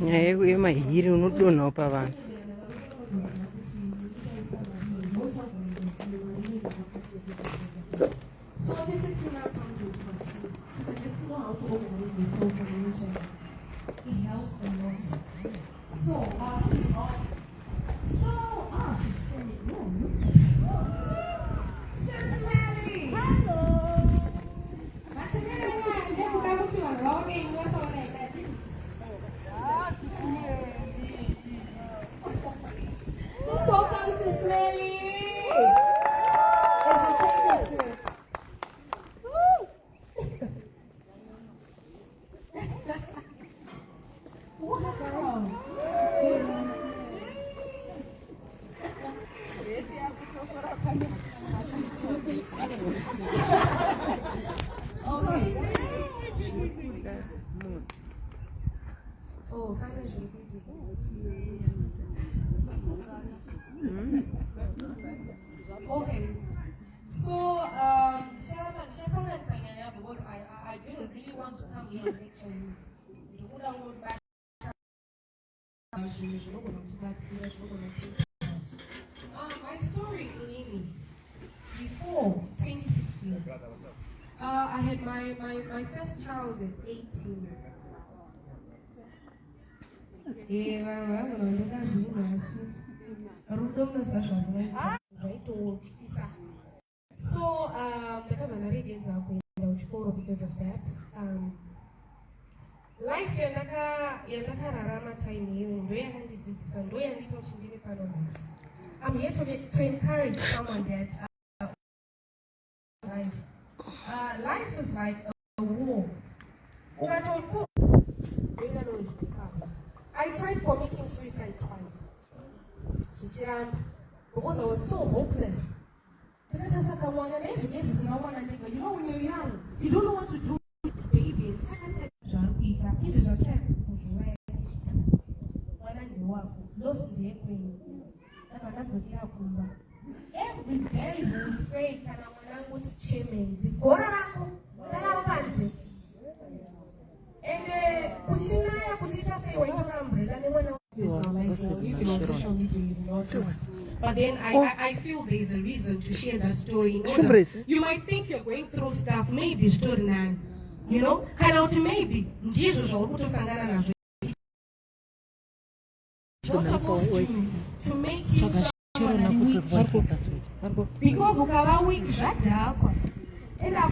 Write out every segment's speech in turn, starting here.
Yeah, my hero not do no pavan. So just that you now come to it, so just know how to organize yourself financially. It helps a lot. So, Sis Melly. Hello. Sis Melly. Welcome, Sis Melly. As you take a seat. Okay. So, because I didn't really want to come here and lecture you. My story in Amy, before 2016, I had my first child at 18. So, because of that. Life yandakararama time hiyo ndo yakandidzidzisa ndo yandiita kuti ndive pano nhasi. I'm here to encourage someone that life is like a war. I tried committing suicide twice. Because I was so hopeless. You know, when you're young, you don't know what to do with the baby. Every day he would say, and on social media, you've noticed. But then I feel there's a reason to share that story. You might think you're going through stuff, maybe story now. You know? Kind of maybe. Jesus or you're supposed to make you someone weak. Because ukava weak, that dark. And I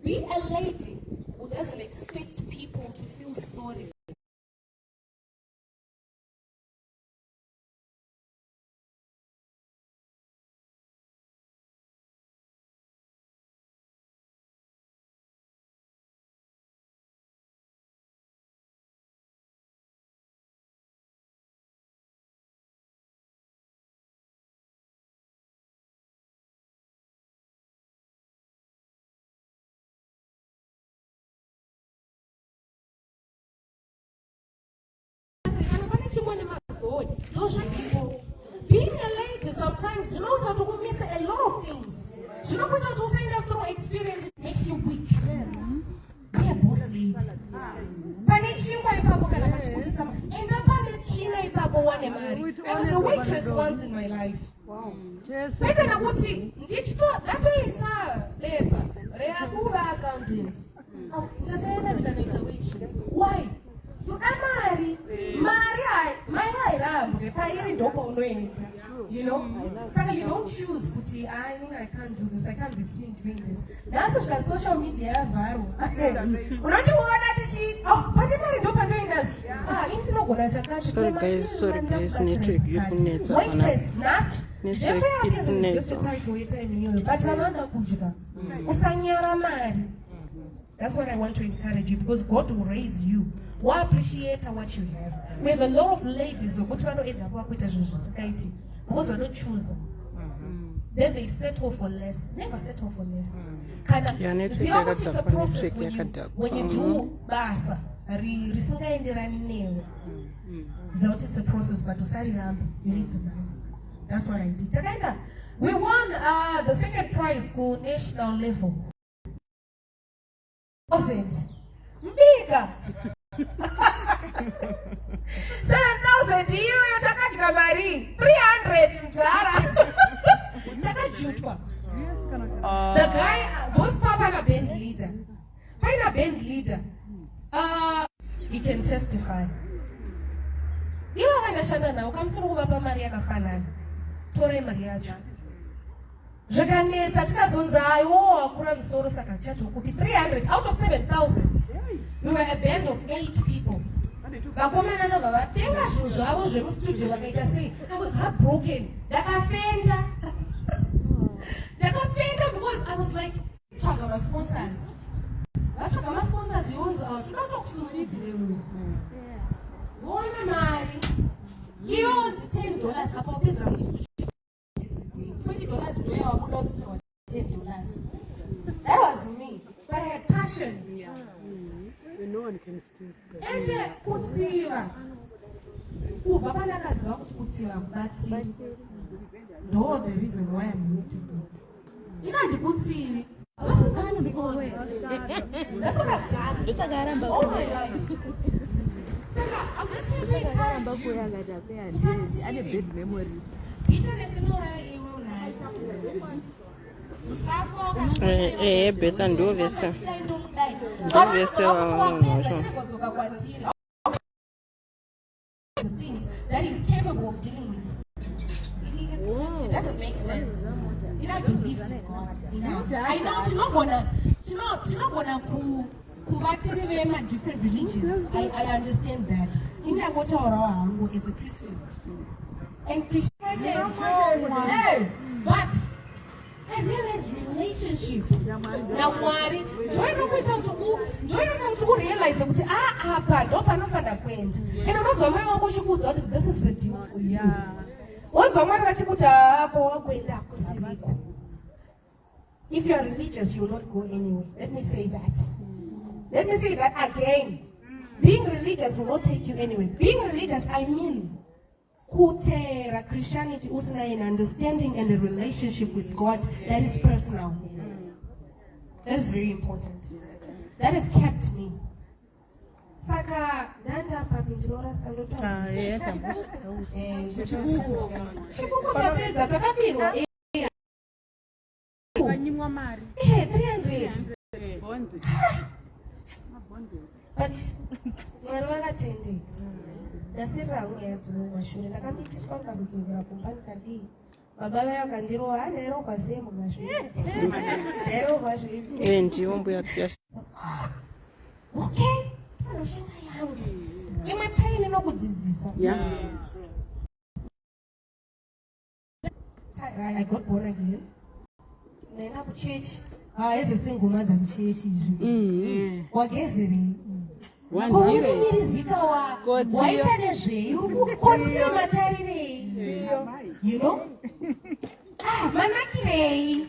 be a lady who doesn't expect people to feel sorry. Being a lady sometimes, you know what to miss a lot of things. You know what to say that through experience it makes you weak. Be a boss lady. I was a waitress once in my life. Wow. Why? You know? So you don't choose, I can't do this, I can't be seen doing this. That's such social media viral. Sorry guys, network That's what I want to encourage you, because God will raise you. Why appreciate what you have? We have a lot of ladies who end up with because they don't choose. Then they settle for less. Never settle for less. See how much it's a process when you do basa. risingaenderani newe. Zauti it's a process, but usari rambi, you need the money. That's what I did. Takaenda, we won the second prize for national level. Was it? Bigger. 7,000 you takachika mari 300 mtara takajutwa. The guy was papa band leader. Paina band leader. He can testify. Iwa wanashanda na ukamsuru kubapa mari yakafanana. Tore mari yacho. Zvakanetsa tikazonza aiwo akura musoro saka chatokupi 300 out of 7,000. We were a band of 8 people. Vakomana nobva vatenga zvinhu zvavo zvemustudio vakaita sei. I was heartbroken. Ndakafenda because I was like, tsvaga masponsors. Vatsvaga masponsors yonzo toda kutokusunurivirewo. Vona mari. Iyonzi $10 apa upedza mwedzi. $20 do you want to say $10? That was me, but I had passion. Yeah. No one can steal. And kutsiva. Kuva pandakaziva kuti kutsiva kubatsira. No, the reason why I'm here today. Ndikutsivi. I wasn't going to be away. That's what I started. Oh my life. I'm just here to encourage you. I have bad memories. Beta ndo vese that is capable of dealing with. It doesn't make sense. You don't believe in God. I know you're not gonna kuvatiri different religions. I understand that. In Agotaura is a Christian. And Christianity, no, but I realized relationship. Now, worry. Do I know to realize that and another man this is the deal for you. If you are religious, you will not go anywhere. Let me say that. Let me say that again. Being religious will not take you anywhere. Being religious, I mean, kutera Christianity usina an understanding and a relationship with God that is personal. That is very important. That has kept me. Saka danda papindora salota. Wanyimwa mari. 300. But mwana tende. Nasira uyedzi mashure ndakamitiswa ngazodzokera kumbani kadi. Baba vaya kandiro anero kwasemo ngazvi. Lero kwazvi. Ndiwo mbuya piyasa. Okay. Anoshanda yangu. Imwe pain inokudzidzisa. Yeah. I got born again. Naenda kuchurch. As a single mother kuchurch izvi. Wagezeri. Mirizika waita nezvei urikukotsira matarirei, you know? Manakirei.